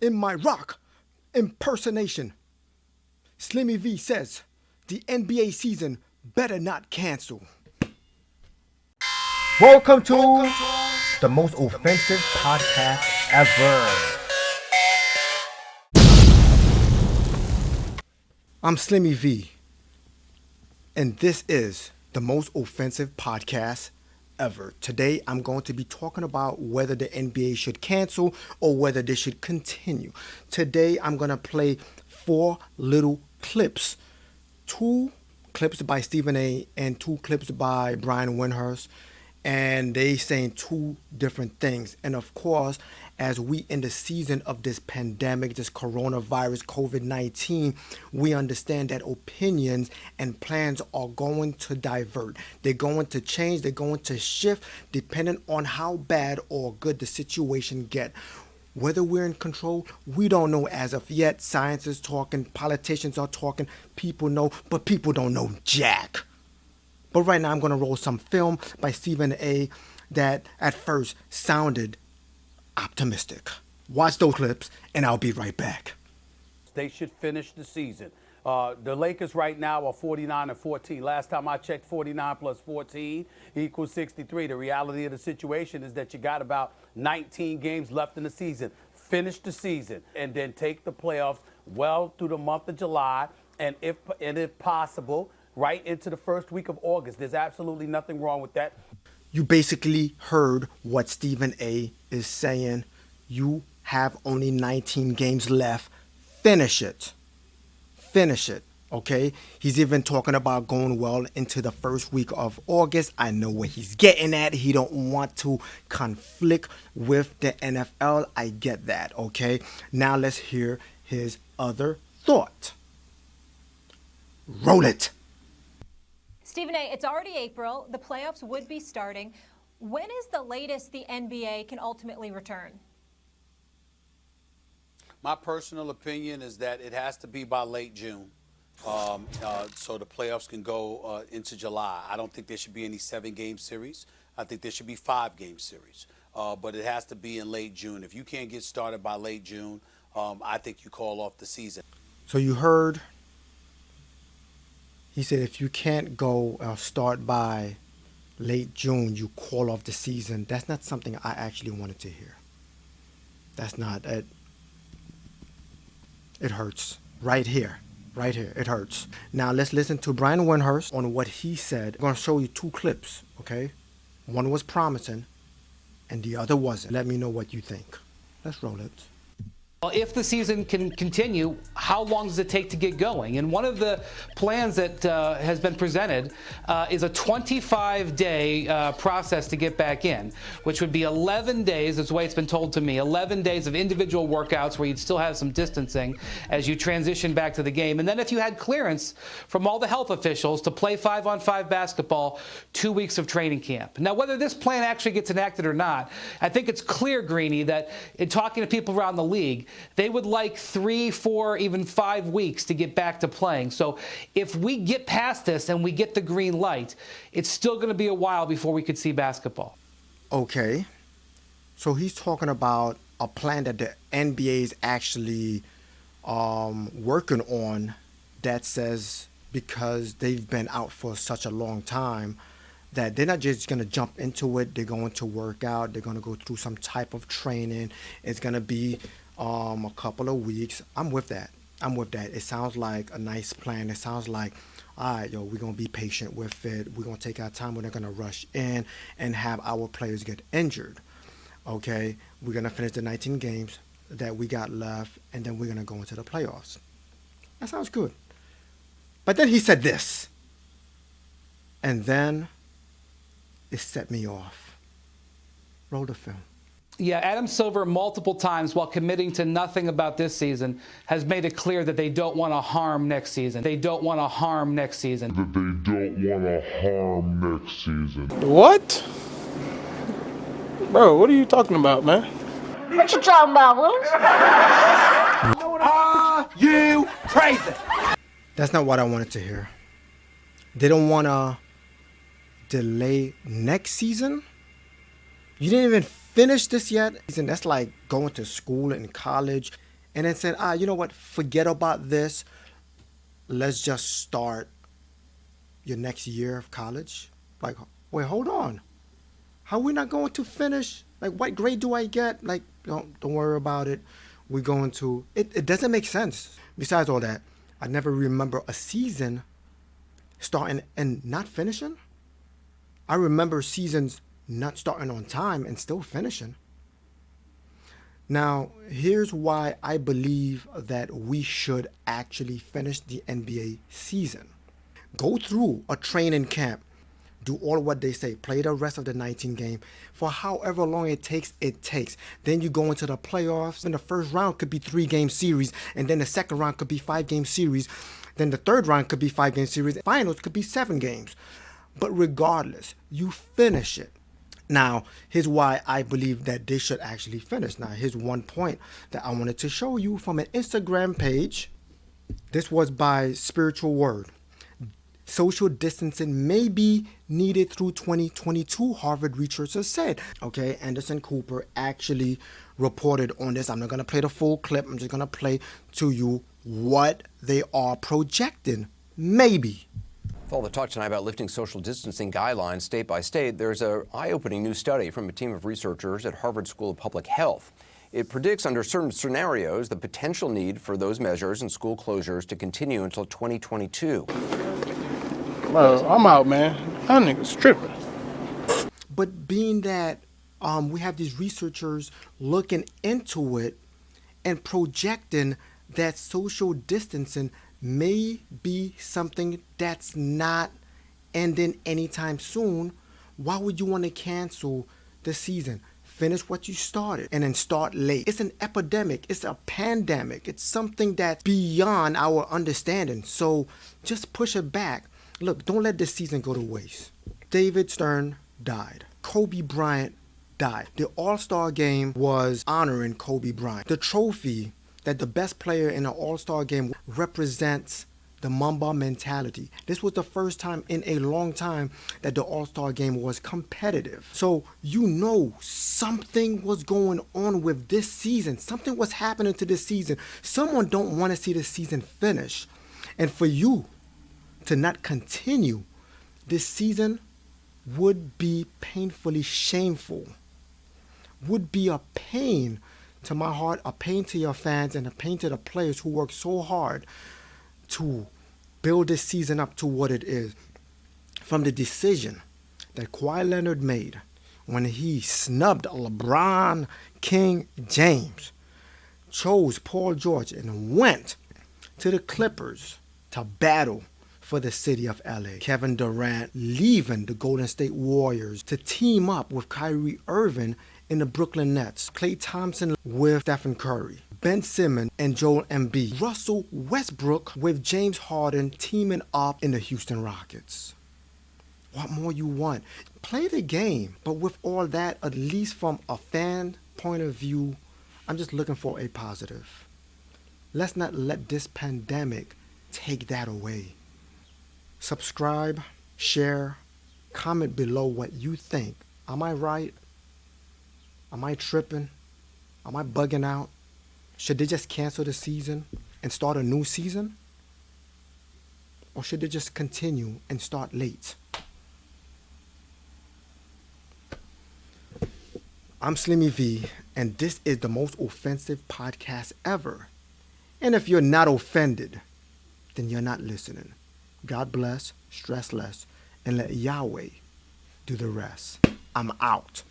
In my rock impersonation, Slimmy V says the NBA season better not cancel. Welcome to the most offensive podcast ever. I'm Slimmy V, and this is the most offensive podcast ever. Today, I'm going to be talking about whether the NBA should cancel or whether they should continue. Today, I'm going to play 4 little clips. 2 clips by Stephen A. and 2 clips by Brian Windhorst. And they saying 2 different things. And of course, as we in the season of this pandemic, this coronavirus, COVID-19, we understand that opinions and plans are going to divert. They're going to change. They're going to shift depending on how bad or good the situation get. Whether we're in control, we don't know as of yet. Science is talking, politicians are talking, people know, but people don't know jack. But right now I'm going to roll some film by Stephen A. that at first sounded optimistic. Watch those clips and I'll be right back. They should finish the season. The Lakers right now are 49-14. Last time I checked, 49 plus 14 equals 63. The reality of the situation is that you got about 19 games left in the season. Finish the season and then take the playoffs well through the month of July and if possible, right into the first week of August. There's absolutely nothing wrong with that. You basically heard what Stephen A. is saying. You have only 19 games left. Finish it. Finish it. Okay? He's even talking about going well into the first week of August. I know where he's getting at. He don't want to conflict with the NFL. I get that. Okay? Now let's hear his other thought. Roll it. Stephen A., it's already April. The playoffs would be starting. When is the latest the NBA can ultimately return? My personal opinion is that it has to be by late June, so the playoffs can go into July. I don't think there should be any 7-game series. I think there should be 5-game series, but it has to be in late June. If you can't get started by late June, I think you call off the season. So you heard. He said if you can't go start by late June, you call off the season. That's not something I actually wanted to hear. That's not it. It hurts. Right here. Right here. It hurts. Now let's listen to Brian Windhorst on what he said. I'm going to show you 2 clips, okay? One was promising and the other wasn't. Let me know what you think. Let's roll it. Well, if the season can continue, how long does it take to get going? And one of the plans that has been presented is a 25-day process to get back in, which would be 11 days, that's the way it's been told to me, 11 days of individual workouts where you'd still have some distancing as you transition back to the game. And then if you had clearance from all the health officials to play 5-on-5 basketball, 2 weeks of training camp. Now, whether this plan actually gets enacted or not, I think it's clear, Greeny, that in talking to people around the league, they would like 3, 4, even 5 weeks to get back to playing. So if we get past this and we get the green light, it's still going to be a while before we could see basketball. Okay. So he's talking about a plan that the NBA is actually working on that says because they've been out for such a long time that they're not just going to jump into it. They're going to work out. They're going to go through some type of training. It's going to be a couple of weeks. I'm with that. It sounds like a nice plan. It sounds like, all right, we're going to be patient with it. We're going to take our time. We're not going to rush in and have our players get injured. Okay? We're going to finish the 19 games that we got left, and then we're going to go into the playoffs. That sounds good. But then he said this. And then it set me off. Roll the film. Yeah, Adam Silver multiple times, while committing to nothing about this season, has made it clear that they don't want to harm next season. What? Bro, what are you talking about, man? What you talking about, Willis? Are you crazy? That's not what I wanted to hear. They don't want to delay next season? You didn't even finish this yet? And that's like going to school and college and then said, you know what, forget about this. Let's just start your next year of college. Like, wait, hold on. How are we not going to finish? Like, what grade do I get? Like, don't worry about it. We're going to, it doesn't make sense. Besides all that, I never remember a season starting and not finishing. I remember seasons not starting on time and still finishing. Now, here's why I believe that we should actually finish the NBA season. Go through a training camp. Do all what they say. Play the rest of the 19 game for however long it takes, Then you go into the playoffs. And the first round could be 3-game series. And then the second round could be 5-game series. Then the third round could be 5-game series. Finals could be 7 games. But regardless, you finish it. Now, here's why I believe that they should actually finish. Now, here's one point that I wanted to show you from an Instagram page. This was by Spiritual Word. Social distancing may be needed through 2022, Harvard researchers said. Okay, Anderson Cooper actually reported on this. I'm not going to play the full clip. I'm just going to play to you what they are projecting. Maybe. With all the talk tonight about lifting social distancing guidelines state by state, there's an eye-opening new study from a team of researchers at Harvard School of Public Health. It predicts under certain scenarios the potential need for those measures and school closures to continue until 2022. Bro, I'm out, man. That nigga's tripping. But being that we have these researchers looking into it and projecting that social distancing may be something that's not ending anytime soon, why would you want to cancel the season? Finish what you started and then start late. It's an epidemic. It's a pandemic. It's something that's beyond our understanding. So just push it back. Look, don't let this season go to waste. David Stern died. Kobe Bryant died. The All-Star game was honoring Kobe Bryant. The trophy that the best player in an All-Star game represents the Mamba mentality. This was the first time in a long time that the All-Star game was competitive. So you know something was going on with this season. Something was happening to this season. Someone don't want to see the season finish. And for you to not continue this season would be painfully shameful. Would be a pain to my heart, a pain to your fans, and a pain to the players who worked so hard to build this season up to what it is. From the decision that Kawhi Leonard made when he snubbed LeBron King James, chose Paul George, and went to the Clippers to battle for the city of LA. Kevin Durant leaving the Golden State Warriors to team up with Kyrie Irving in the Brooklyn Nets. Klay Thompson with Stephen Curry. Ben Simmons and Joel Embiid. Russell Westbrook with James Harden teaming up in the Houston Rockets. What more you want? Play the game. But with all that, at least from a fan point of view, I'm just looking for a positive. Let's not let this pandemic take that away. Subscribe, share, comment below what you think. Am I right? Am I tripping? Am I bugging out? Should they just cancel the season and start a new season? Or should they just continue and start late? I'm Slimmy V, and this is the most offensive podcast ever. And if you're not offended, then you're not listening. God bless, stress less, and let Yahweh do the rest. I'm out.